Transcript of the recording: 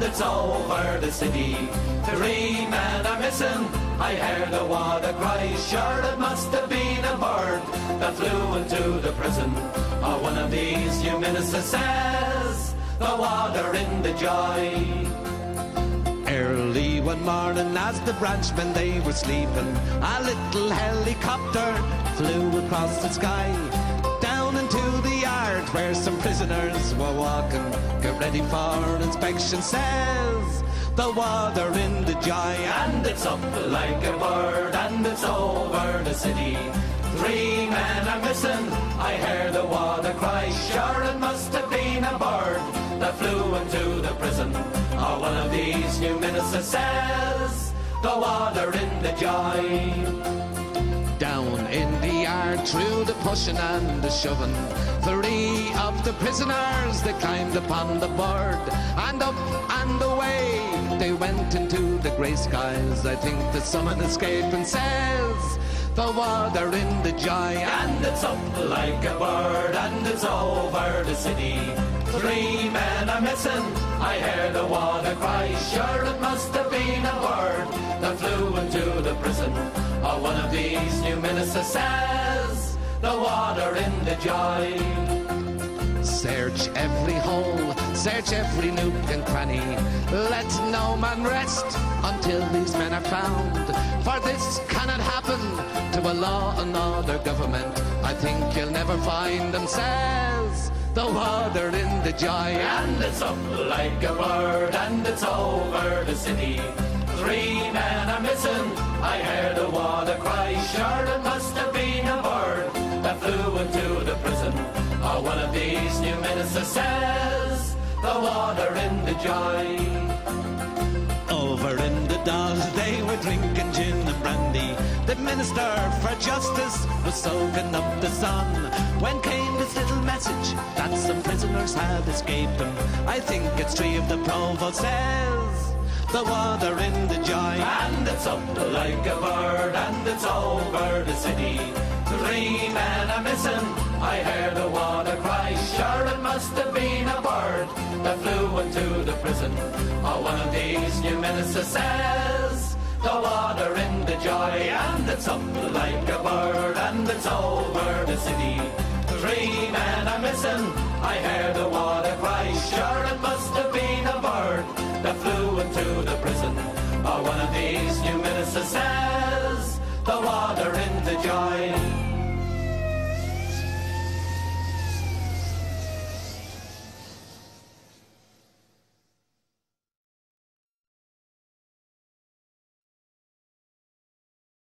it's over the city. 3 men are missing, I heard the water cry. Sure it must have been a bird that flew into the prison. Or one of these new ministers says, the water in the joy. Early one morning as the branchmen they were sleeping, a little helicopter flew across the sky, down into the yard where some prisoners were walking. Get ready for inspection, says the water in the joy. And it's up like a bird and it's over the city. 3 men are missing, I heard the water cry. Sure it must have been a bird that flew into the prison. Or one of these new ministers says, the water in the joy. Down in the yard, through the pushing and the shoving, 3 of the prisoners, they climbed upon the board, and up and away they went into the grey skies. I think that someone escaped and says, the water in the joy. And it's up like a bird and it's over the city. 3 men are missing, I heard the water cry. Sure it must have been a bird that flew into the prison. Or one of these new ministers says, the water in the joy. Search every hole, search every nook and cranny. Let no man rest until these men are found. For this cannot happen to a law and order government. I think you'll never find them, says the water in the joy. And it's up like a bird and it's over the city. 3 men are missing, I heard the water cry. Sure it must have been a bird that flew into the prison. Or one of these new ministers says, the water in the joy. Over in the Dodge they were drinking gin and brandy. The minister for justice was soaking up the sun, when came this little message that some prisoners had escaped them. I think it's 3 of the provost, says the water in the joy. And it's up like a bird and it's over the city. 3 men are missing, I heard the water cry. Sure it must have been a bird that flew into the prison. Or one of these new ministers says, the water in the joy. And it's up like a bird and it's over the city. 3 men are missing, I heard the water cry. Sure it must have been a bird that flew into the prison. Or one of these new ministers says,